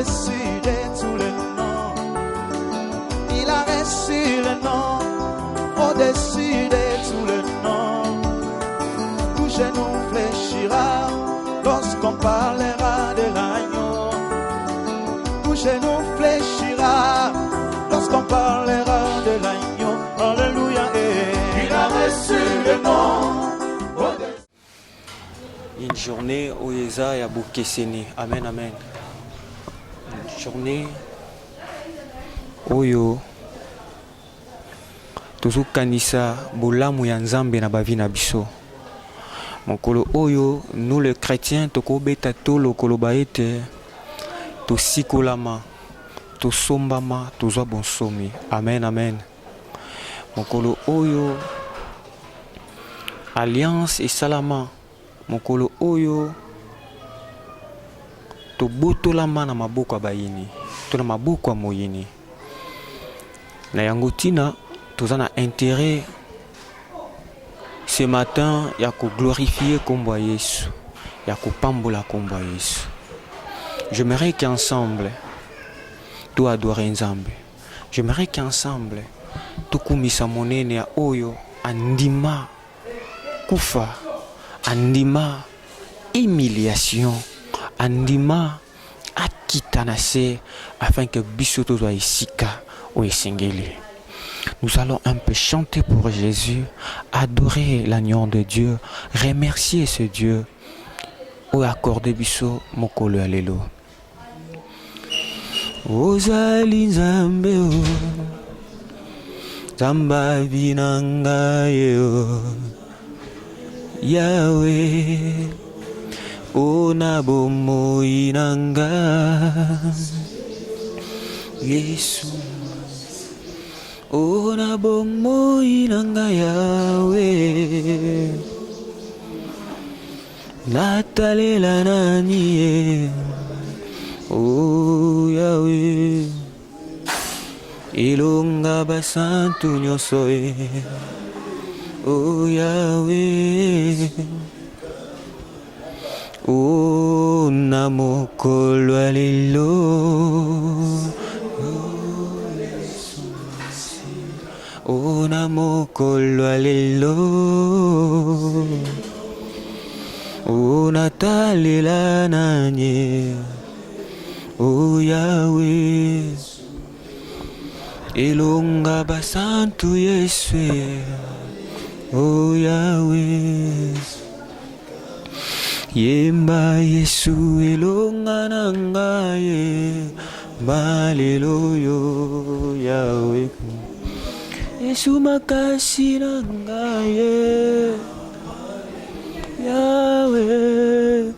décidé tout le nom. Il a reçu le nom, au-dessus de tout le nom. Tout genou fléchira lorsqu'on parlera de l'agneau. Tout genou fléchira lorsqu'on parlera de l'agneau. Alléluia. Il a reçu le nom. Une journée où Eza et Abou Kesseni. Amen, amen. Une journée où Tozu Kanisa Bolamu ya Nzambe na bavi na biso. Mokolo oyo nous les chrétiens tokobeta tolo koloba ete tosikolama tosombama tozwa bonsomi. Amen, amen. Mokolo oyo alliance et salama. Mokolo oyo tobotolama na maboko ya bayini to na maboko ya moyini. Na yango tina toza na intérêt ce matin ya ko glorifier kombo ya Yesu, ya ko pambola kombo ya Yesu. J'aimerais qu'ensemble tu adorer Nzambe. J'aimerais qu'ensemble tukumisa monene ya oyo andima kufa, andima humiliation, andima akitanase afin que biso tozwa isika o esengeli. Nous allons un peu chanter pour Jésus, adorer l'agneau de Dieu, remercier ce Dieu ou accorder biso mokolo ya lelo. Ozali Nzambe o Zamba binanga yo Yahweh ona bomo inanga Yesu ona bomo inanga Yahweh natalela nani oh Yahweh ilonga basantu nyonso oh Yahweh oh na mokolo ya lelo oh na mokolo ya lelo oh natalela nanye oh Yahweh ilonga basantu Yesu oh Yahweh yemba Yesu ilonga nangaye malelo yo Yahweh Yesu makasi nangaye Yahweh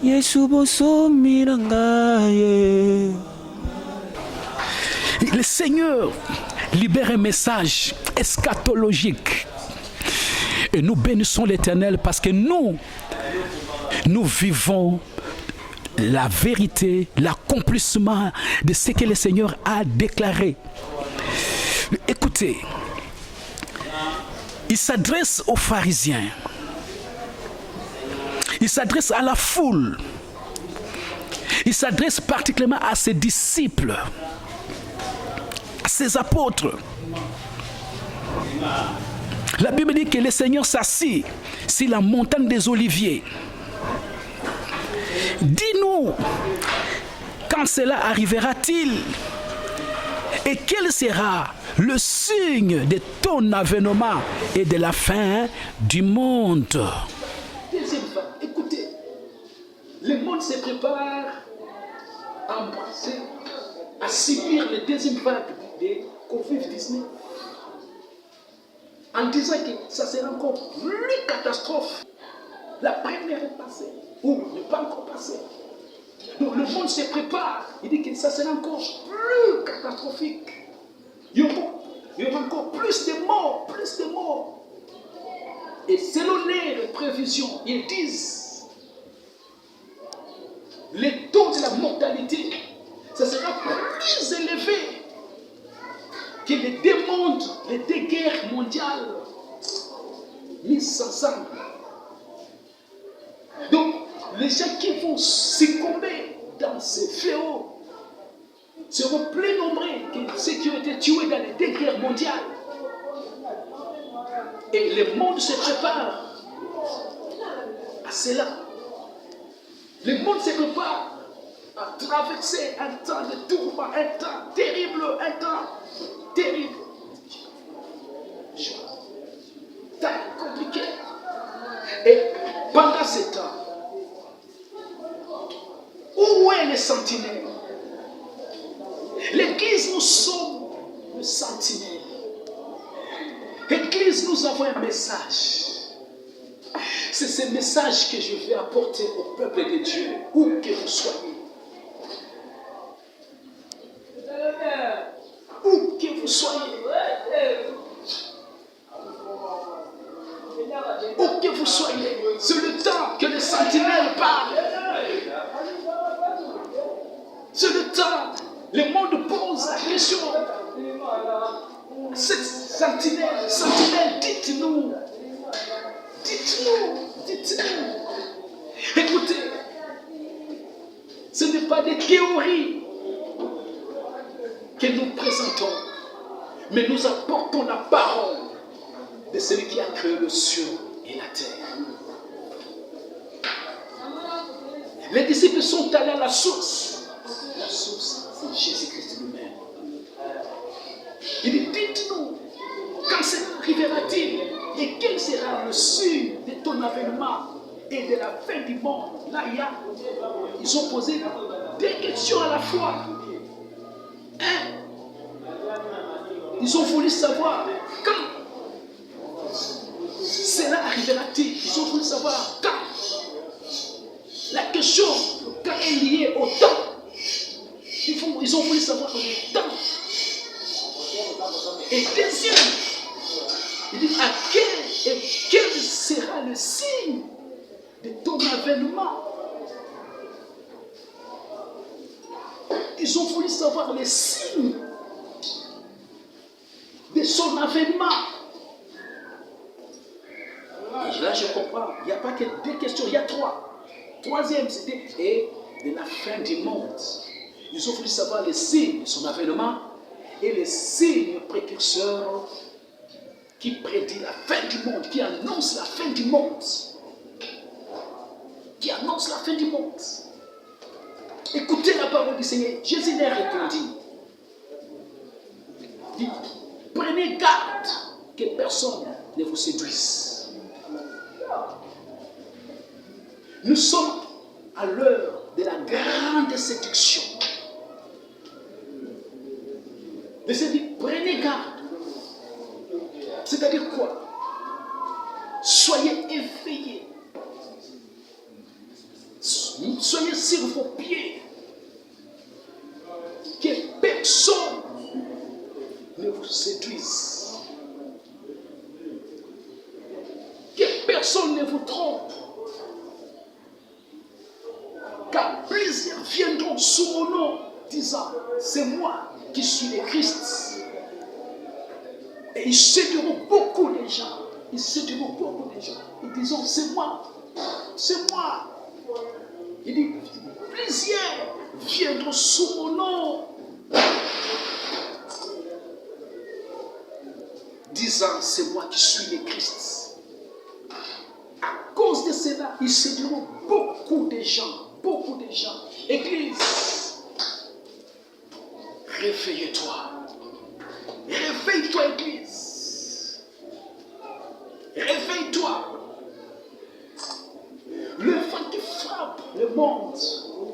Yesu bosomi nangaye. Le Seigneur libère un message eschatologique. Et nous bénissons l'Éternel parce que nous vivons la vérité, l'accomplissement de ce que le Seigneur a déclaré. Écoutez, il s'adresse aux pharisiens. Il s'adresse à la foule. Il s'adresse particulièrement à ses disciples, à ses apôtres. La Bible dit que le Seigneur s'assit sur la montagne des Oliviers. Dis-nous, quand cela arrivera-t-il? Et quel sera le signe de ton avènement et de la fin du monde? Deuxième fois, écoutez, le monde se prépare à embrasser, à subir le deuxième vague de Covid-19. En disant que ça sera encore plus catastrophe. La première est passée, ou n'est pas encore passée. Donc le monde se prépare. Il dit que ça sera encore plus catastrophique. Il y aura encore plus de morts, plus de morts. Et selon les prévisions, ils disent le taux de la mortalité, ça sera plus élevé que les deux mondes, les deux guerres mondiales mises ensemble. Donc, les gens qui vont succomber dans ces fléaux seront plus nombreux que ceux qui ont été tués dans les 2 guerres mondiales. Et le monde se prépare à cela. Le monde se prépare à traverser un temps de tourment, un temps terrible, un temps terrible. Temps compliqué. Et pendant ce temps, où est le sentinelle? L'église, nous sommes le sentinelle. Église, nous avons un message. C'est ce message que je vais apporter au peuple de Dieu, où que vous soyez. Où que vous soyez. Où que vous soyez. C'est le temps que le sentinelle parle. C'est le temps. Le monde pose la question. Cette sentinelle, dites-nous. Écoutez, ce n'est pas des théories que nous présentons, mais nous apportons la parole de celui qui a créé le ciel et la terre. Les disciples sont allés à la source. La source, c'est Jésus-Christ lui-même. Il dit, dites-nous, quand cela arrivera-t-il et quel sera le signe de ton avènement et de la fin du monde? Là, ils ont posé 2 questions à la fois. Ils ont voulu savoir quand cela arrivera-t-il. Ils ont voulu savoir quand. La question, quand est liée au temps. Ils ont voulu savoir le temps. Et deuxième, il dit quel sera le signe de ton avènement? Ils ont voulu savoir les signes de son avènement. Et là, je comprends. Il n'y a pas que 2 questions, il y a 3. Troisième, c'était et de la fin du monde. Ils ont voulu savoir les signes de son avènement et les signes précurseurs qui prédit la fin du monde, qui annonce la fin du monde. Qui annonce la fin du monde. Écoutez la parole du Seigneur. Jésus leur répondit. Il dit, prenez garde que personne ne vous séduise. Nous sommes à l'heure de la grande séduction. Le Seigneur dit, prenez garde. C'est-à-dire quoi? Soyez éveillés. Soyez sur vos pieds. Que personne ne vous séduise. Que personne ne vous trompe. Car plusieurs viendront sous mon nom, disant, c'est moi qui suis le Christ. Et ils séduiront beaucoup de gens. Ils séduiront beaucoup de gens. Ils diront, c'est moi. C'est moi. Il dit, plusieurs viendront sous mon nom, disant, c'est moi qui suis le Christ. À cause de cela, ils séduiront beaucoup de gens. Beaucoup de gens. Église, réveille-toi. Réveille-toi, Église. Réveille-toi. Le vent qui frappe le monde,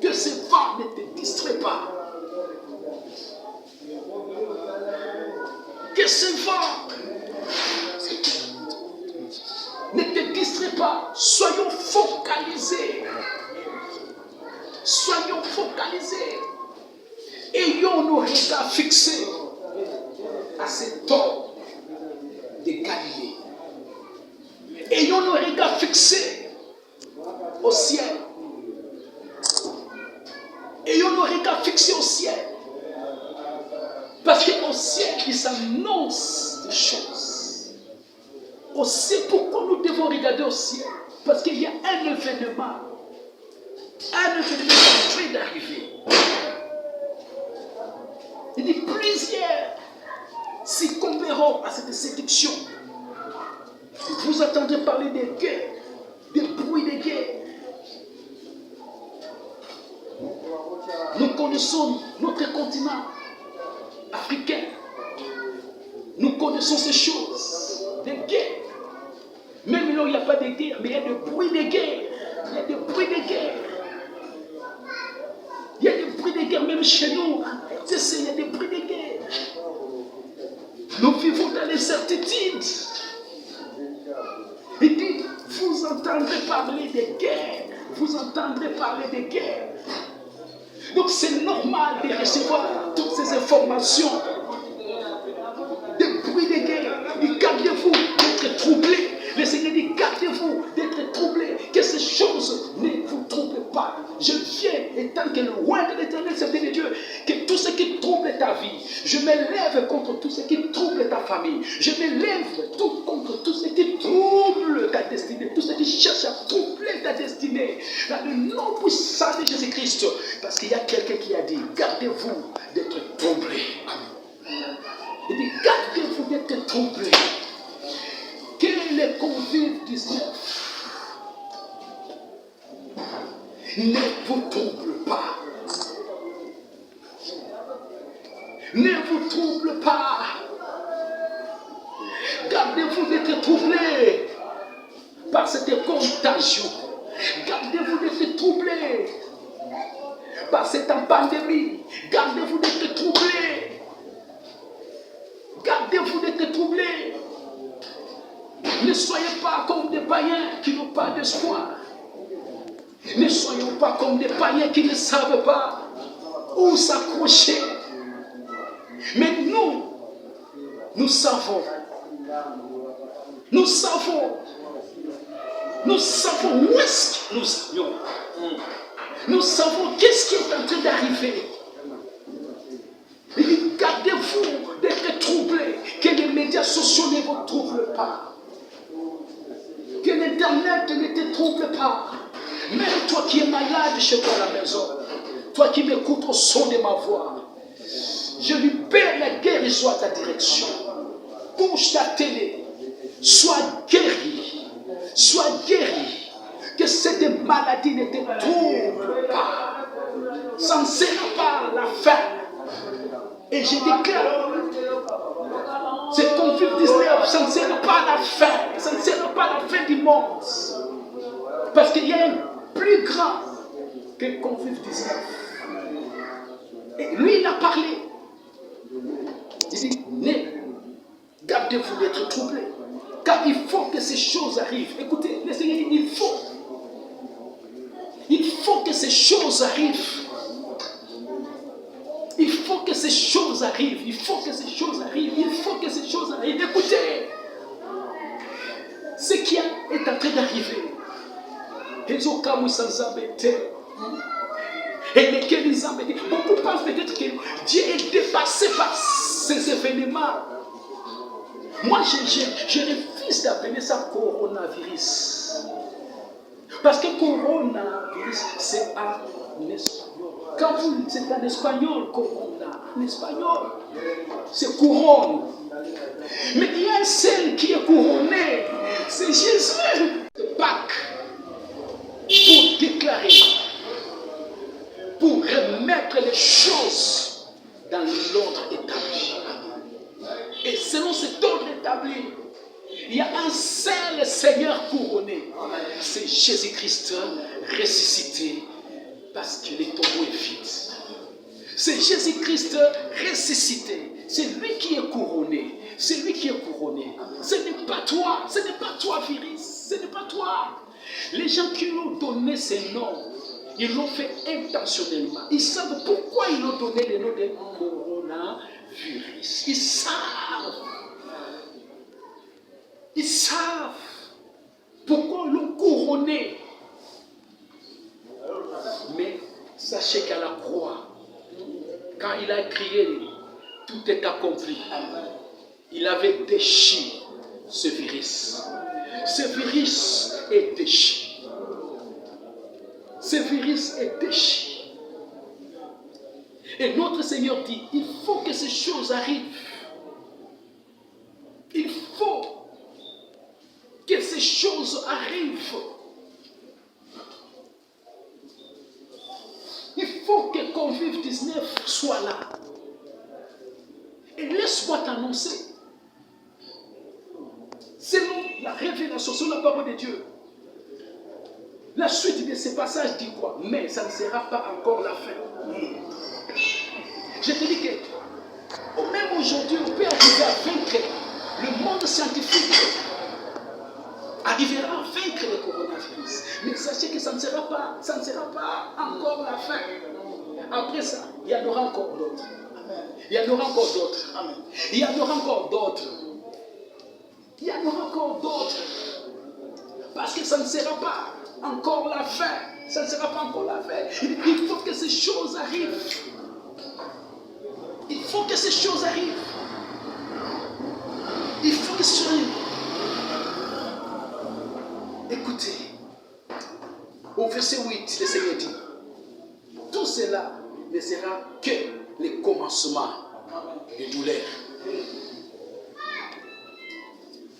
que ce vent ne te distrait pas. Que ce vent ne te distrait pas. Soyons focalisés. Soyons focalisés. Ayons nos regards fixés à cet homme de Galilée. Ayons nos regards fixés au ciel. Ayons nos regards fixés au ciel. Parce qu'au ciel, il s'annonce des choses. Au ciel, pourquoi nous devons regarder au ciel? Parce qu'il y a un événement Un événement est en train d'arriver. Il dit plusieurs succomberont à cette séduction. Vous entendez parler des guerres, des bruits des guerres. Nous connaissons notre continent africain. Nous connaissons ces choses, des guerres. Même là où il n'y a pas de guerre, mais il y a des bruits de guerre. Il y a des bruits de guerre. Il y a des bruits de guerre, même chez nous. Il y a des bruits de guerre. Nous vivons dans l'incertitude. Il dit, vous entendrez parler des guerres. Vous entendrez parler des guerres. Donc c'est normal de recevoir toutes ces informations. Des bruits de guerre. Et gardez-vous d'être troublés. Le Seigneur dit, gardez-vous d'être troublés. Que ces choses ne vous troublent pas. Je viens, étant que le roi de l'Éternel, c'est de Dieu, que tout ce qui trouble ta vie, je me lève contre tout ce qui trouble ta famille. Je me lève contre tout ce qui trouble ta destinée, tout ce qui cherche à troubler ta destinée. Dans le nom puissant de Jésus-Christ. Parce qu'il y a quelqu'un qui a dit, gardez-vous d'être troublés. Il dit, gardez-vous d'être troublés. Quel est le convive 19? Ne vous trouble pas. Ne vous trouble pas. Gardez-vous d'être troublés par cette contagion. Gardez-vous d'être troublés par cette pandémie. Gardez-vous d'être troublés. Gardez-vous d'être troublés. Ne soyez pas comme des païens qui n'ont pas d'espoir. Ne soyons pas comme des païens qui ne savent pas où s'accrocher. Mais nous savons. Nous savons où est-ce que nous allions. Nous savons qu'est-ce qui est en train d'arriver. Gardez-vous d'être troublés. Que les médias sociaux ne vous troublent pas. Que l'Internet ne te trouble pas. Même toi qui es malade chez toi à la maison, toi qui m'écoutes au son de ma voix, je libère la guérison à ta direction. Touche ta télé, sois guéri, sois guéri. Que cette maladie ne te trouble pas. Ça ne sera pas la fin. Et je déclare, c'est Covid-19, ça ne sera pas la fin. Ça ne sera pas la fin du monde. Parce qu'il y a un plus grand que Covid-19. Et lui, il a parlé. Il dit, gardez-vous d'être troublés. Car il faut que ces choses arrivent. Écoutez, le Seigneur dit, il faut que ces choses arrivent. Il faut que ces choses arrivent. Il faut que ces choses arrivent. Il faut que ces choses arrivent. Écoutez, ce qui est en train d'arriver. Et lesquels ils ont dit. Beaucoup pensent peut-être que Dieu est dépassé par ces événements. Moi, je refuse d'appeler ça coronavirus. Parce que coronavirus, c'est en espagnol. Quand c'est en espagnol, corona, en espagnol, c'est couronne. Mais il y a un seul qui est couronné, c'est Jésus. Pâques, pour déclarer, pour remettre les choses dans l'ordre établi. Et selon cet ordre établi, il y a un seul Seigneur couronné. C'est Jésus-Christ ressuscité parce que les tombeaux est vide. C'est Jésus-Christ ressuscité. C'est lui qui est couronné. C'est lui qui est couronné. Ce n'est pas toi. Ce n'est pas toi, virus. Ce n'est pas toi. Les gens qui lui ont donné ces noms, ils l'ont fait intentionnellement. Ils savent pourquoi ils ont donné le nom de coronavirus. Ils savent. Ils savent pourquoi ils l'ont couronné. Mais sachez qu'à la croix, quand il a crié, tout est accompli. Il avait déchiré ce virus. Ce virus est déchiré. ce virus est déchiré. Et notre Seigneur dit, il faut que ces choses arrivent. Il faut que ces choses arrivent. Il faut que Covid-19 soit là. Et laisse-moi t'annoncer, selon la révélation, selon la parole de Dieu, la suite de ces passages dit quoi? Mais ça ne sera pas encore la fin. Je te dis que même aujourd'hui, on peut arriver à vaincre le monde scientifique. Arrivera à vaincre le coronavirus. Mais sachez que ça ne sera pas encore la fin. Après ça, il y en aura encore d'autres. Il y en aura encore d'autres. Il y en aura encore d'autres. Il y en aura encore d'autres. Parce que ça ne sera pas encore la fin. Ça ne sera pas encore la fin. Il faut que ces choses arrivent. Il faut que ces choses arrivent. Il faut que ces choses arrivent. Écoutez, au verset 8, le Seigneur dit, tout cela ne sera que le commencement de douleur.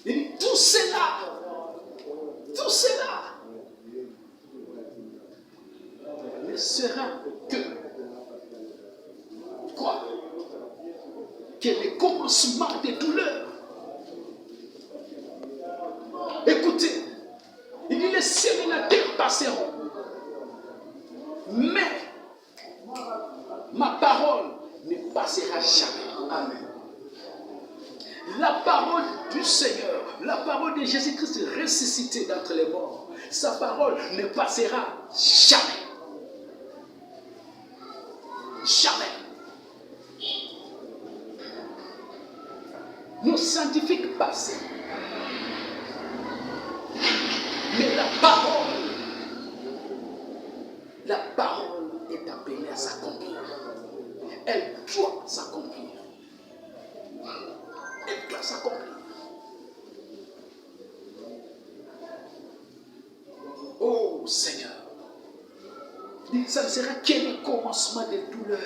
Il dit, tout cela ne sera que quoi? Que le commencement des douleurs. Écoutez, il dit, les cieux et la terre passeront, mais ma parole ne passera jamais. Amen. La parole du Seigneur, la parole de Jésus-Christ ressuscité d'entre les morts, sa parole ne passera jamais. Jamais. Nos scientifiques passent. Mais la parole est appelée à s'accomplir. Elle doit s'accomplir. Elle doit s'accomplir. Oh Seigneur, ça ne sera que le commencement des douleurs.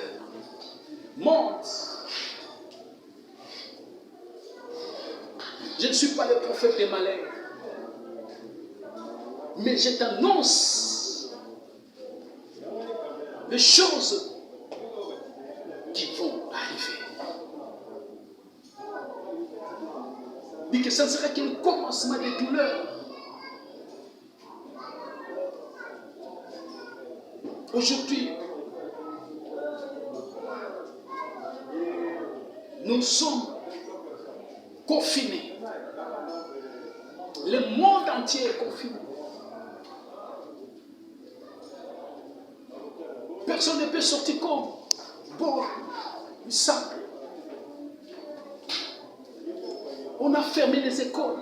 Monte. Je ne suis pas le prophète des malheurs, mais je t'annonce les choses qui vont arriver. Dit que ça ne sera que le commencement des douleurs. Aujourd'hui, nous sommes confinés. Le monde entier est confiné. Personne ne peut sortir comme boire du sable. On a fermé les écoles,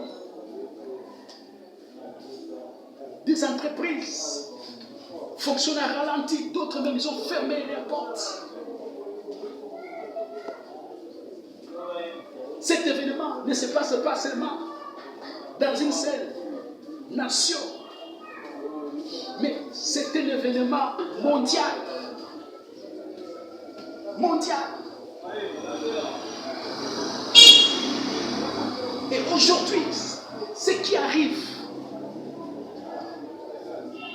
des entreprises fonctionnent à ralenti, d'autres même ils ont fermé les portes. Cet événement ne se passe pas seulement dans une seule nation, mais c'est un événement mondial. Mondial. Et aujourd'hui, ce qui arrive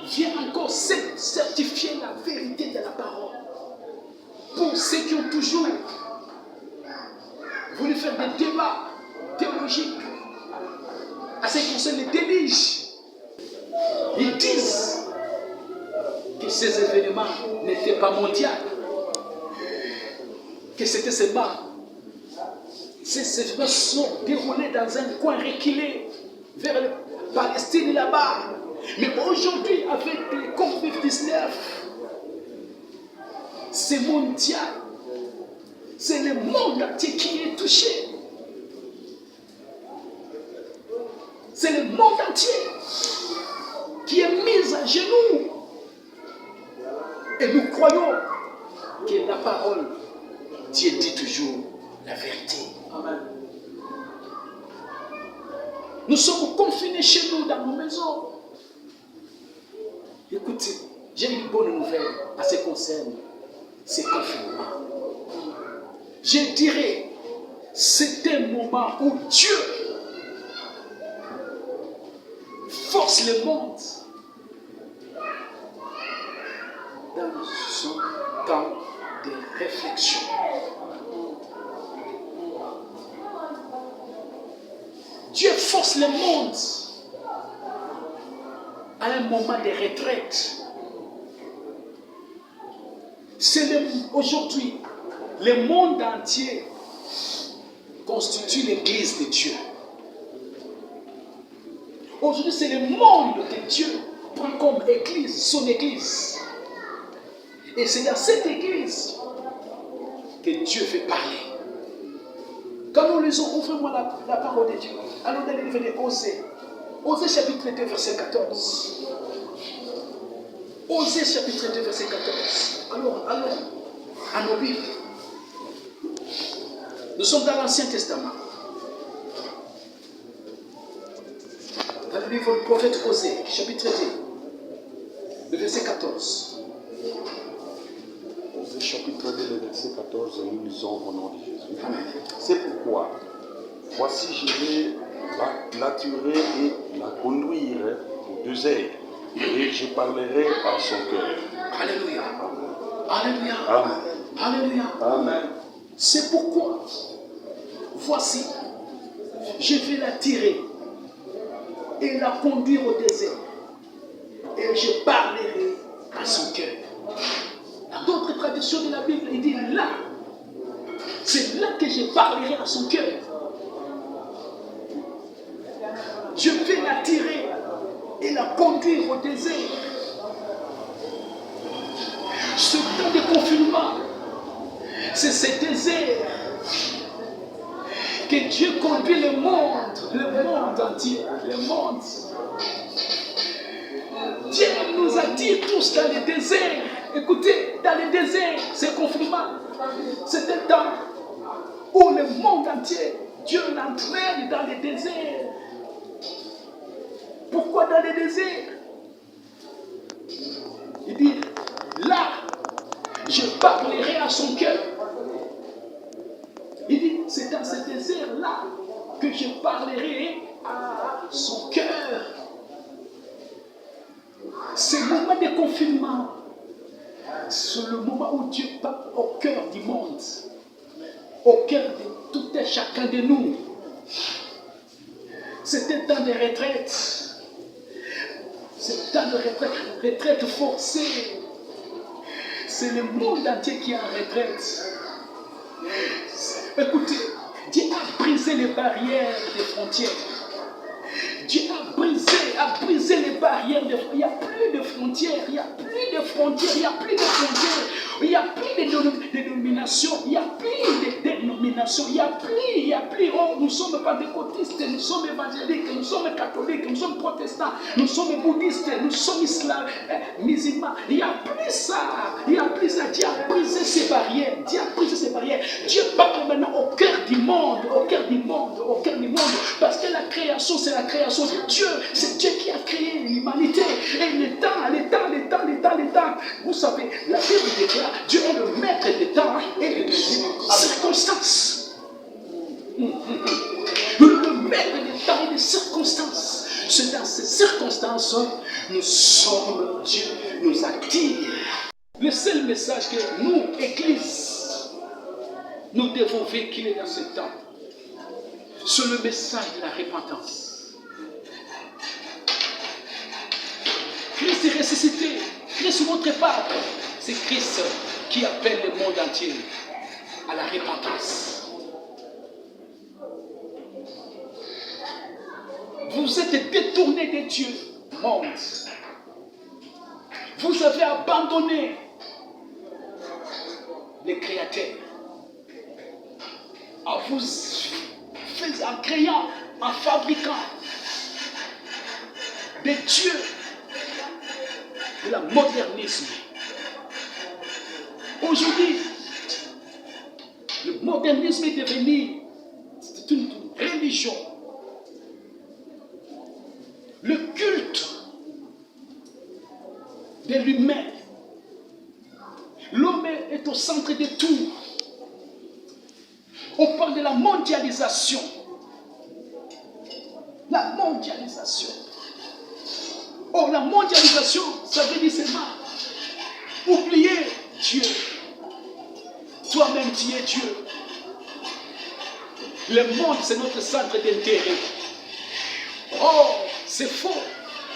vient encore certifier la vérité de la parole. Pour ceux qui ont toujours voulu faire des débats théologiques à ce qui concerne les déluges, ils disent que ces événements n'étaient pas mondiaux, que c'était seulement ces événements sont déroulés dans un coin reculé vers la Palestine là-bas. Mais aujourd'hui, avec le Covid-19, c'est mondial. C'est le monde entier qui est touché. C'est le monde entier qui est mis à genoux. Et nous croyons que la parole, Dieu dit toujours la vérité. Amen. Nous sommes confinés chez nous, dans nos maisons. Écoutez, J'ai une bonne nouvelle à ce qui concerne ces confinements. Je dirais, c'est un moment où Dieu force le monde dans son temps de réflexion. Dieu force le monde à un moment de retraite. Aujourd'hui, le monde entier constitue l'église de Dieu. Aujourd'hui, c'est le monde que Dieu prend comme église, son église. Et c'est dans cette église que Dieu fait parler. Quand nous lisons, ouvrez-moi la parole de Dieu. Allons dans le livre de Osée. Osée chapitre 2, verset 14. Osée chapitre 2, verset 14. Alors, à nos Bibles. Nous sommes dans l'Ancien Testament. Dans le livre du prophète Osée, chapitre 2, le verset 14. Osée chapitre 2, le verset 14, nous lisons au nom de Jésus. C'est pourquoi, voici je vais l'attirer et la conduire au désert, et je parlerai à son cœur. Alléluia. Alléluia. Amen. Alléluia. Amen. C'est pourquoi, voici, je vais l'attirer et la conduire au désert, et je parlerai à son cœur. Dans d'autres traductions de la Bible, il dit là, c'est là que je parlerai à son cœur. Je vais l'attirer et la conduire au désert. Ce temps de confinement, c'est ce désert que Dieu conduit le monde entier, le monde. Dieu nous attire tous dans le désert. Écoutez, dans le désert, c'est confinement. C'est un temps où le monde entier, Dieu l'entraîne dans le désert. Pourquoi dans le désert? Il dit, là, je parlerai à son cœur. Il dit, c'est dans ce désert-là que je parlerai à son cœur. C'est le moment de confinement. C'est le moment où Dieu parle au cœur du monde, au cœur de tout et chacun de nous. C'est un temps de retraite. C'est un temps de retraite forcée. C'est le monde entier qui est en retraite. Écoutez, Dieu a brisé les barrières des frontières. Dieu a brisé les barrières. Il n'y a plus de frontières. Il n'y a plus de frontières. Il n'y a plus de frontières. Il n'y a plus de dénominations. Il n'y a plus de dénominations. Il n'y a plus. Oh, nous sommes pentecôtistes, nous sommes évangéliques, nous sommes catholiques, nous sommes protestants, nous sommes bouddhistes, nous sommes musulmans. Il n'y a plus ça. Il n'y a plus ça. Dieu a brisé ces barrières. Dieu a brisé ces barrières. Dieu parle maintenant au cœur du monde. Au cœur du monde. Au cœur du monde. Parce que la création, c'est la création de Dieu. C'est Dieu qui a créé l'humanité. Et le temps. Vous savez, la Bible déclare, Dieu est le maître des temps et des circonstances. Le maître des temps et des circonstances. C'est dans ces circonstances, nous sommes, Dieu nous attire. Le seul message que nous, Église, nous devons véhiculer dans ce temps, c'est le message de la repentance. Christ est ressuscité. Christ notre Père. C'est Christ qui appelle le monde entier à la repentance. Vous êtes détournés de Dieu, monde. Vous avez abandonné le Créateur. En créant, en fabriquant des dieux de la modernisme. Aujourd'hui, le modernisme est devenu une religion. Le culte de de l'humain. L'homme est au centre de tout. On parle de la mondialisation. La mondialisation. Or, la mondialisation, ça veut dire seulement oublier Dieu. Toi-même, tu es Dieu. Le monde, c'est notre centre d'intérêt. Oh, c'est faux.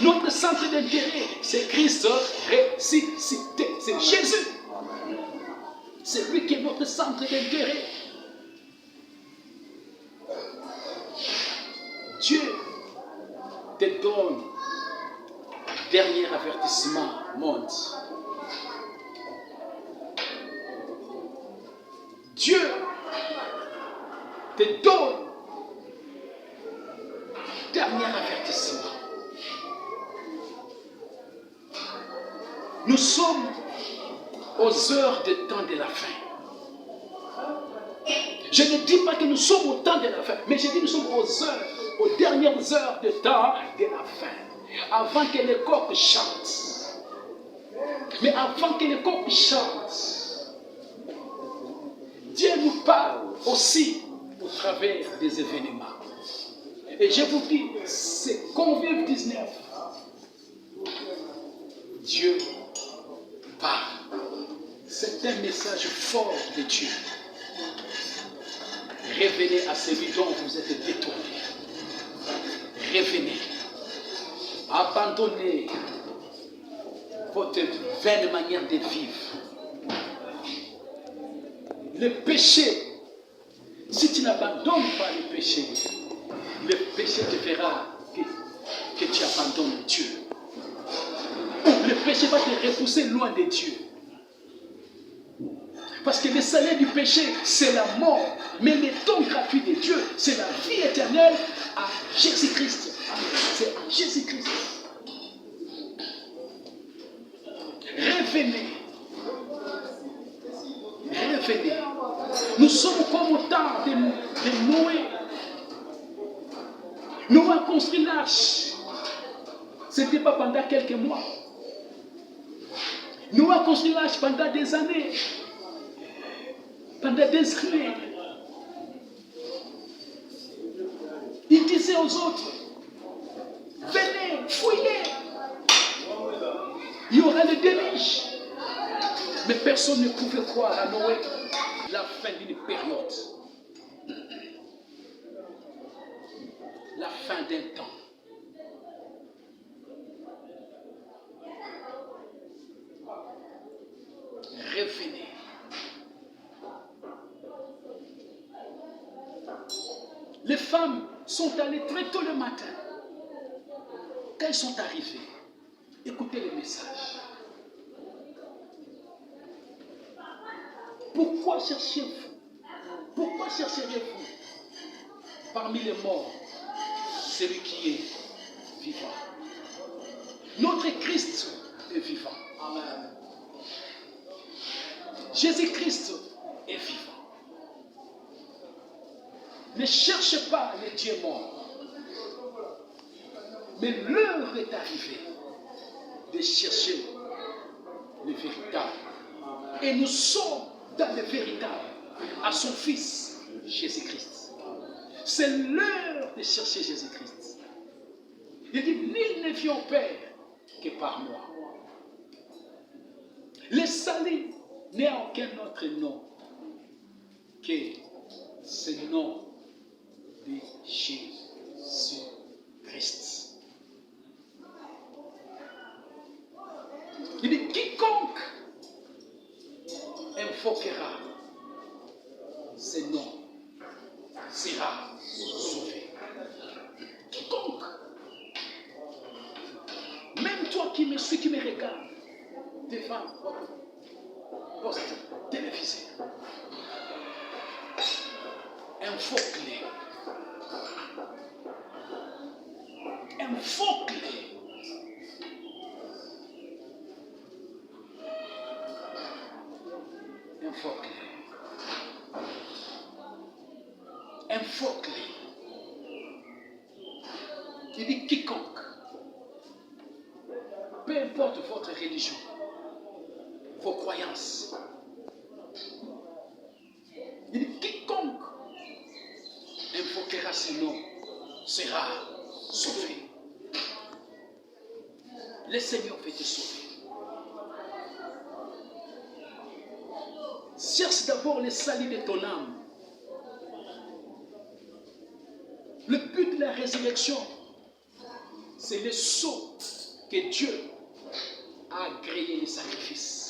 Notre centre d'intérêt, c'est Christ ressuscité. C'est Jésus. C'est lui qui est notre centre d'intérêt. Dieu te donne un dernier avertissement, monde. Dieu te donne un dernier avertissement. Nous sommes aux heures de temps de la fin. Je ne dis pas que nous sommes au temps de la fin, mais je dis que nous sommes aux dernières heures de temps de la fin. Avant que les coqs chantent. Mais avant que les coqs chantent, Dieu nous parle aussi au travers des événements. Et je vous dis, c'est Convive 19. Dieu parle. C'est un message fort de Dieu. Revenez à celui dont vous êtes détournés. Revenez. Abandonnez votre vaine manière de vivre. Le péché, si tu n'abandonnes pas le péché te fera que tu abandonnes Dieu. Le péché va te repousser loin de Dieu. Parce que le salaire du péché, c'est la mort. Mais le don gratuit de Dieu, c'est la vie éternelle à Jésus-Christ. C'est à Jésus-Christ. Revenez. Revenez. Nous sommes comme au temps de Noé. Noé a construit l'arche. Ce n'était pas pendant quelques mois. Noé a construit l'arche pendant des années. Pendant des années. Il disait aux autres, venez, fouillez. Il y aura le déluge. Mais personne ne pouvait croire à Noé. La fin d'une période. La fin d'un temps. Revenez. Les femmes sont allées très tôt le matin. Quand elles sont arrivées, écoutez le message. Pourquoi cherchez-vous? Pourquoi chercherez-vous parmi les morts celui qui est vivant? Notre Christ est vivant. Amen. Jésus-Christ est vivant. Ne cherchez pas les dieux morts. Mais l'heure est arrivée de chercher le véritable. Et nous sommes dans le véritable, à son Fils, Jésus-Christ. C'est l'heure de chercher Jésus-Christ. Il dit, nul ne vient au Père que par moi. Le salut n'a aucun autre nom que ce nom de Jésus-Christ. Il dit, quiconque invoquera ce nom sera sauvé. Quiconque. Même toi qui me suis, qui me regarde devant votre poste télévisé, invoque-les. Invoque-les. Invoque-les. Invoque-les. Il dit quiconque, peu importe votre religion, vos croyances. Il dit, quiconque invoquera ce nom sera sauvé. Le Seigneur veut te sauver. Cherche d'abord le salut de ton âme. Le but de la résurrection, c'est le sceau que Dieu a agréé les sacrifices.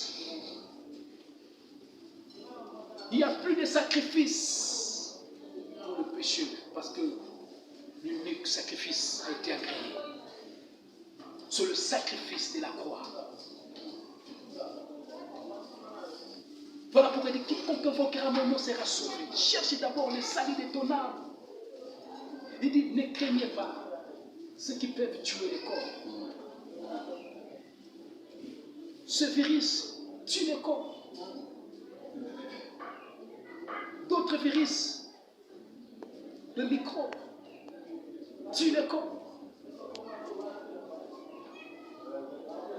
Il n'y a plus de sacrifice pour le péché parce que l'unique sacrifice a été agréé. C'est le sacrifice de la croix. Voilà pourquoi il dit quiconque invoquera mon nom sera sauvé. Cherchez d'abord le salut de ton âme. Il dit ne craignez pas ceux qui peuvent tuer le corps. Ce virus tue le corps. D'autres virus, le microbe, tue le corps.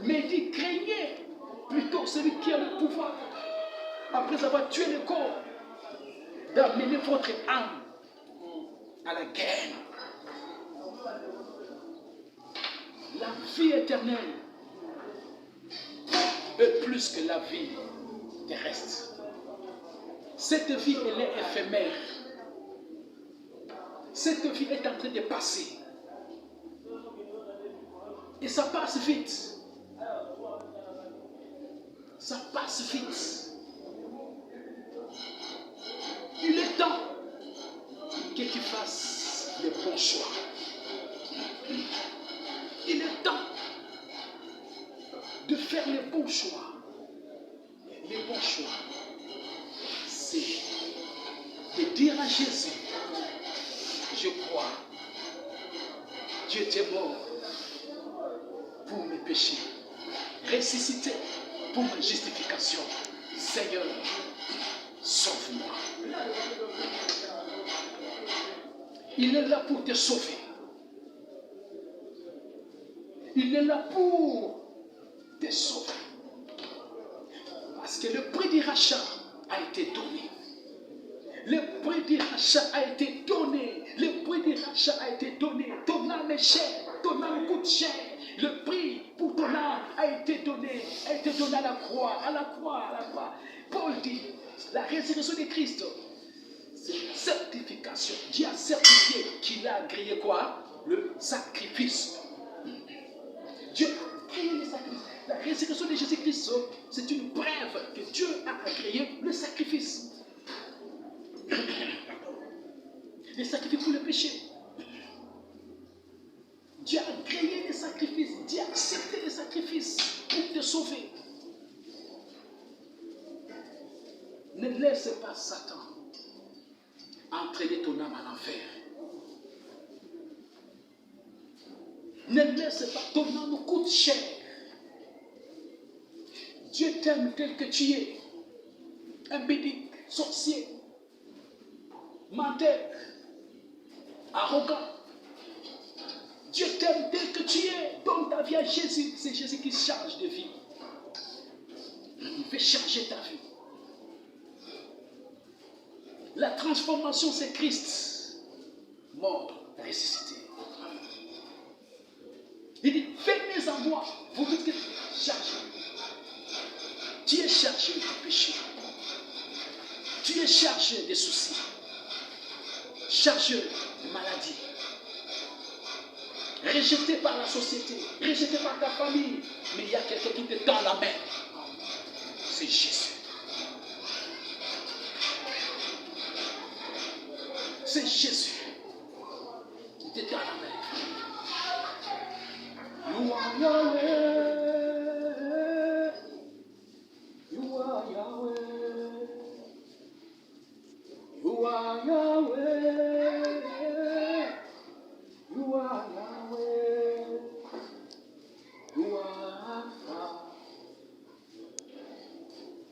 Mais il dit craignez plutôt celui qui a le pouvoir, après avoir tué le corps, d'amener votre âme à la guerre. La vie éternelle est plus que la vie terrestre. Cette vie, elle est éphémère. Cette vie est en train de passer. Et ça passe vite. Ça passe vite. Il est temps que tu fasses les bons choix. Il est temps de faire les bons choix. Les bons choix, c'est de dire à Jésus, je crois, Dieu était mort pour mes péchés, ressuscité pour ma justification. Seigneur, sauve-moi. Il est là pour te sauver. Il est là pour te sauver. Parce que le prix du rachat a été donné. Le prix du rachat a été donné. Le prix du rachat a été donné. Ton âme est chère. Ton âme coûte cher. Le prix pour ton âme a été donné. A été donné à la croix. À la croix. À la croix. Paul dit, la résurrection de Christ, c'est une certification. Dieu a certifié qu'il a agréé quoi? Le sacrifice. Dieu a agréé le sacrifice. La résurrection de Jésus-Christ, c'est une preuve que Dieu a agréé le sacrifice. Le sacrifice pour le péché. Dieu a agréé les sacrifices. Dieu a accepté les sacrifices pour te sauver. Ne laisse pas Satan entraîner ton âme à l'enfer. Ne laisse pas, ton âme coûte cher. Dieu t'aime tel que tu es. Impédique, sorcier, menteur, arrogant. Dieu t'aime tel que tu es. Donne ta vie à Jésus. C'est Jésus qui change de vie. Il veut changer ta vie. La transformation, c'est Christ, mort, ressuscité. Il dit, venez à moi, vous tous qui êtes chargés. Tu es chargé de péché. Tu es chargé de soucis. Chargé de maladies. Rejeté par la société, rejeté par ta famille. Mais il y a quelqu'un qui te tend la main. C'est Jésus. C'est Jésus qui te tend la main. You are Yahweh. You are Yahweh. You are Yahweh. You are Yahweh. You are Alpha.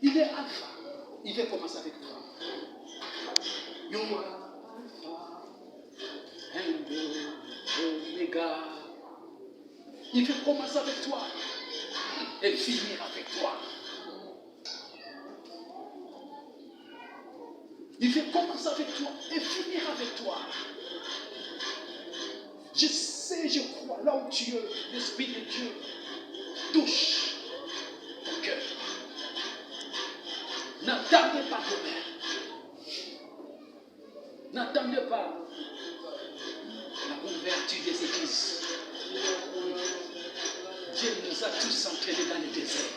Il est Alpha. Il veut commencer avec toi. You are and Omega. Il veut commencer avec toi. et finir avec toi. Il veut commencer avec toi et finir avec toi. Je sais, je crois, là où tu es, l'Esprit de Dieu touche ton cœur. N'attendez pas demain. N'attendez pas la ouverture des églises. Dieu nous a tous entraînés dans le désert.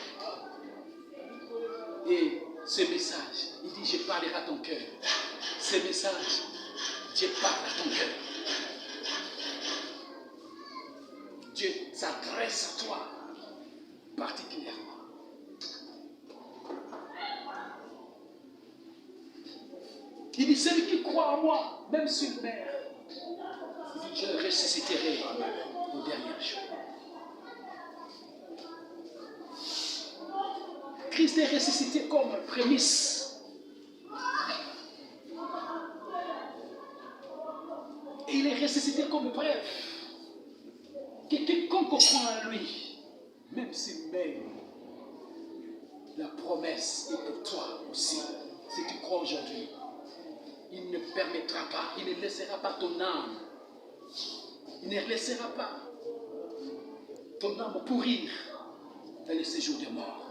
Et ce message, il dit, je parlerai à ton cœur. Ce message, Dieu parle à ton cœur. Dieu s'adresse à toi particulièrement. Il dit, celui qui croit en moi, même sur mer, il dit, je le ressusciterai au dernier jour. Christ est ressuscité comme prémisse. Et il est ressuscité comme preuve que quiconque croit en lui, même si même la promesse est pour toi aussi, si tu crois aujourd'hui, il ne permettra pas, il ne laissera pas ton âme, il ne laissera pas ton âme pourrir dans le séjour des morts.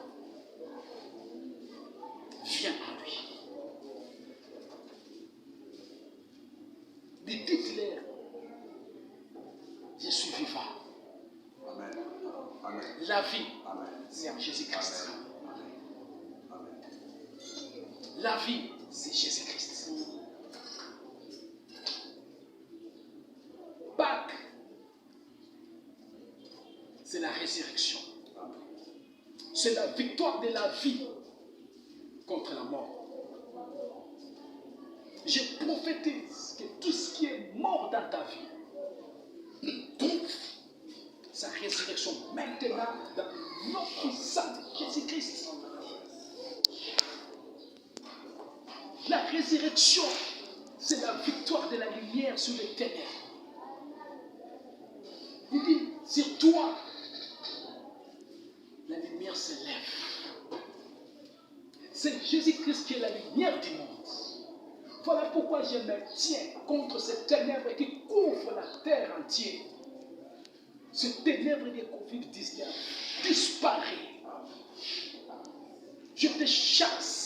Viens à lui. Dites-leur, je suis vivant. Amen. Amen. La vie, Amen. c'est en Jésus-Christ. Amen. La vie, c'est Jésus-Christ. Pâques, c'est la résurrection. C'est la victoire de la vie contre la mort. Je prophétise que tout ce qui est mort dans ta vie trouve sa résurrection maintenant dans le nom puissant de Jésus-Christ. La résurrection, c'est la victoire de la lumière sur les ténèbres. Il dit, sur toi, la lumière se lève. C'est Jésus-Christ qui est la lumière du monde. Voilà pourquoi je me tiens contre ces ténèbres qui couvrent la terre entière. Ces ténèbres de Covid-19 disparaît. Je te chasse.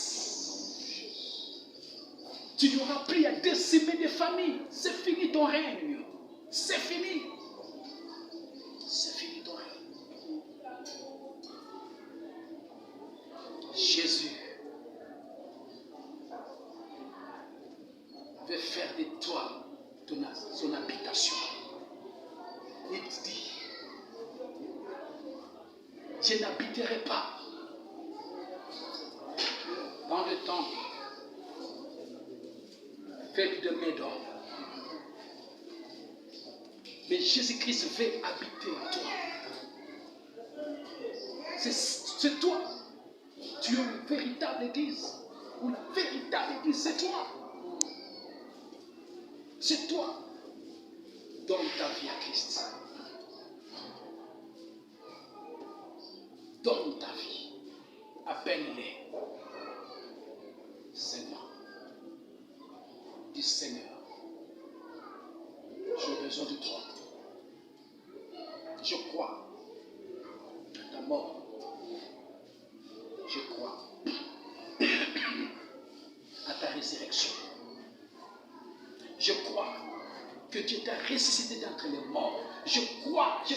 Tu n'auras plus à décimer des familles. C'est fini ton règne. C'est fini. C'est fini ton règne. Jésus veut faire de toi son habitation. Il dit, je n'habiterai pas dans le temple fait de mes d'or. Mais Jésus-Christ veut habiter en toi. C'est toi. Tu es une véritable église. Une véritable église, c'est toi. C'est toi. Donne ta vie à Christ. Donne ta vie. Appelle-les. Seigneur. Dis Seigneur. J'ai besoin de toi. Je crois à ta mort. Je crois à ta résurrection. Je crois que Dieu t'a ressuscité d'entre les morts. Je crois, je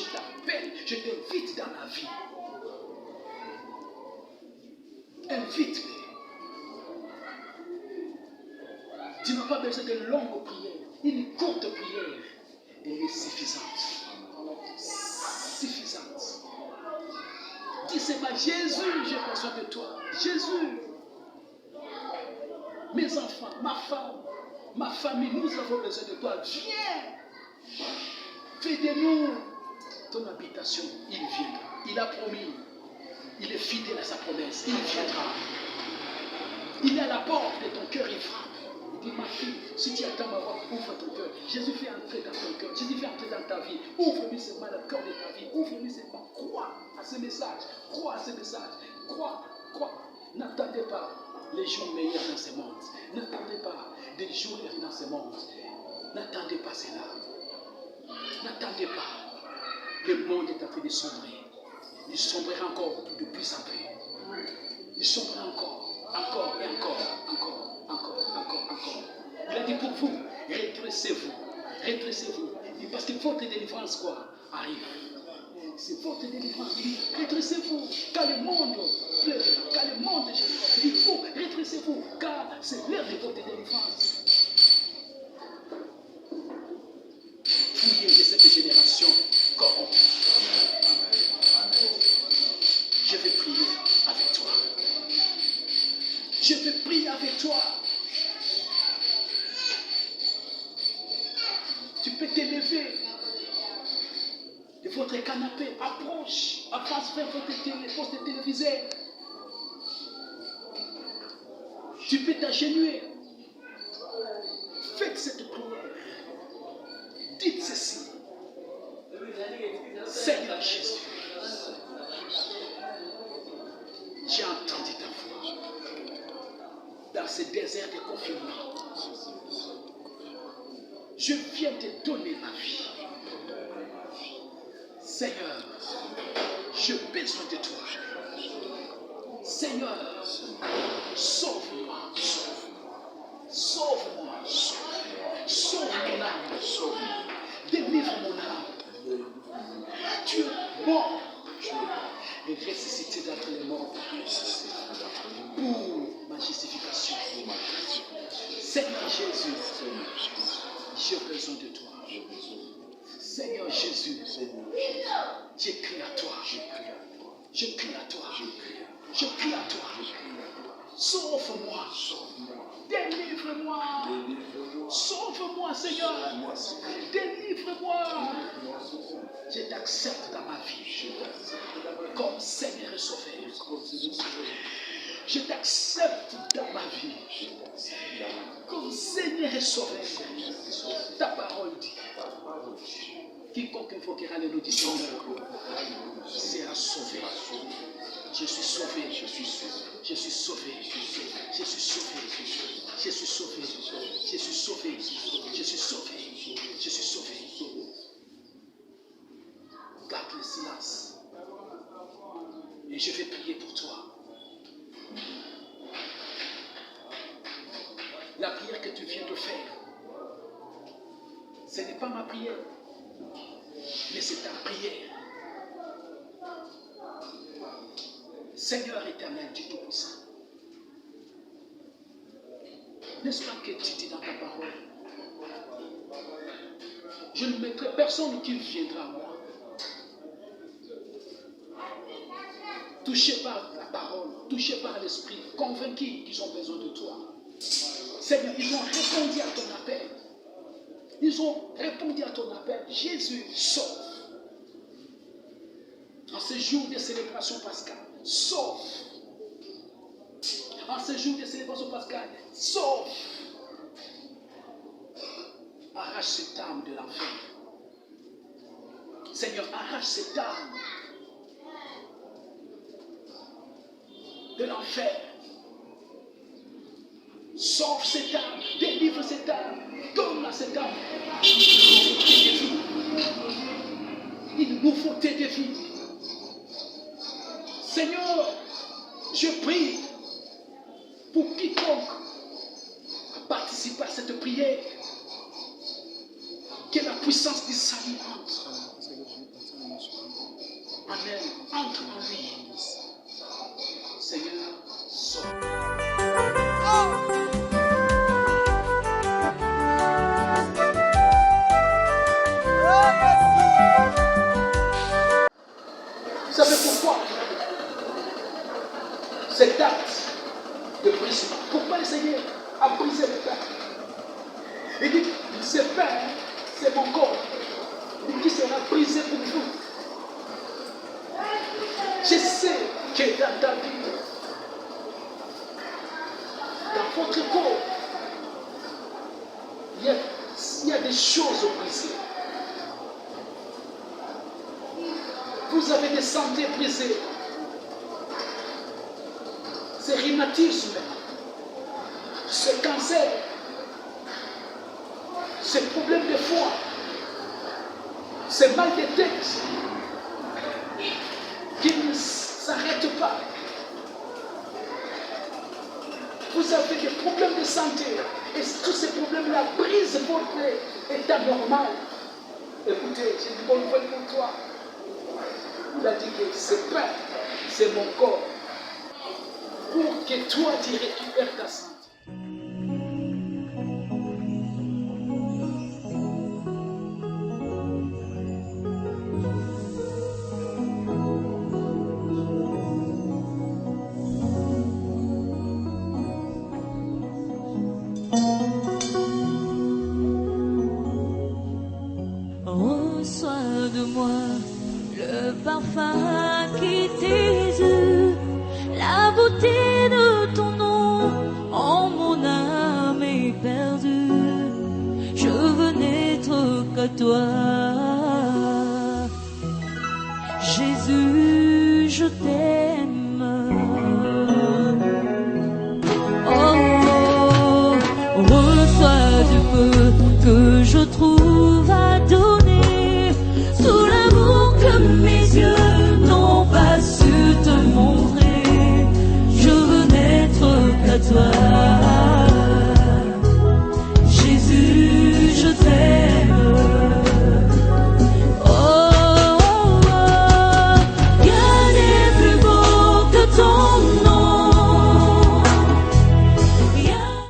t'appelle, je t'invite dans la vie. Invite-les. Tu n'as pas besoin de longues prières. Une courte prière, elle est suffisante. Suffisante. Dis seulement, Jésus, j'ai besoin de toi. Jésus, mes enfants, ma femme, ma famille, nous avons besoin de toi. Viens. Fais de nous ton habitation. Il viendra. Il a promis. Il est fidèle à sa promesse. Il viendra. Il est à la porte de ton cœur, il frappe. Il dit, ma fille, si tu attends ma voix, ouvre ton cœur. Jésus fait entrer dans ton cœur. Jésus fait entrer dans ta vie. Ouvre-lui seulement le cœur de ta vie. Ouvre-lui seulement. Crois à ce message. Crois à ce message. Crois. N'attendez pas les jours meilleurs dans ce monde. N'attendez pas des jours heureux dans ce monde. N'attendez pas cela. N'attendez pas. Le monde est en train de sombrer. Il sombrera encore de plus en plus. Il sombrera encore. Il a dit pour vous, redressez-vous. Parce que votre délivrance arrive. C'est votre délivrance. Il dit, redressez-vous, car le monde pleure, car le monde est généreux. Il dit, vous, redressez-vous, car c'est l'heure de votre délivrance. Fouillez de cette génération corrompue. Je vais prier avec toi. Je vais prier avec toi. Tu peux t'élever de votre canapé, approche, avance vers votre poste télévisé. Tu peux t'agenouiller. Faites cette prière. Dites ceci. Seigneur Jésus, j'ai entendu ta voix dans ce désert de confinement. Je viens te donner ma vie. Seigneur, j'ai besoin de toi. Seigneur, sauve-moi. Sauve-moi. Sauve mon âme. Délivre mon âme. Tu es mort et ressuscité d'entre les morts pour ma justification. Seigneur Jésus, j'ai besoin de toi. Seigneur Jésus, j'écris à toi. Sauve-moi. Délivre-moi. Sauve-moi, Seigneur. Délivre-moi. Je t'accepte dans ma vie comme Seigneur et Sauveur. Je t'accepte dans ma vie comme Seigneur et Sauveur. Ta parole dit, quiconque invoquera le nom du Seigneur sera sauvé. Je suis sauvé. Garde le silence. Et je vais prier pour toi. La prière que tu viens de faire, ce n'est pas ma prière, mais c'est ta prière. Seigneur éternel, Dieu Tout-Puissant, n'est-ce pas que tu dis dans ta parole, je ne mettrai personne qui viendra à moi, touché par la parole, touché par l'esprit, convaincu qu'ils ont besoin de toi. Seigneur, ils ont répondu à ton appel. Jésus, sauve. En ce jour de célébration pascale, sauve. Arrache cette âme de l'enfer. Seigneur, arrache cette âme de l'enfer. Sauve cette âme, délivre cette âme, donne à cette âme une nouveauté de vie. Seigneur, je prie pour quiconque a participé à cette prière, que la puissance du salut entre. Amen. Entre en lui. Seigneur, sauve. Vous savez pourquoi cet acte de brisement? Pourquoi le Seigneur a brisé le pain? Il dit, ce pain, c'est mon corps. Il dit qu'il sera brisé pour vous. Je sais que dans ta vie, dans votre corps, il y a des choses brisées. Vous avez des santé brisées. C'est rhumatisme. C'est cancer. C'est problème de foie. C'est mal de tête qui ne s'arrête pas. Vous avez des problèmes de santé et tous ces problèmes-là brisent votre état normal. Écoutez, j'ai une bonne nouvelle pour toi. Il a dit que c'est pain, c'est mon corps. Pour que toi tu récupères ta santé. Reçois de moi le parfum qui t'exude, la beauté de ton nom, en mon âme est perdue. Je veux n'être qu'à toi, Jésus, je t'aime.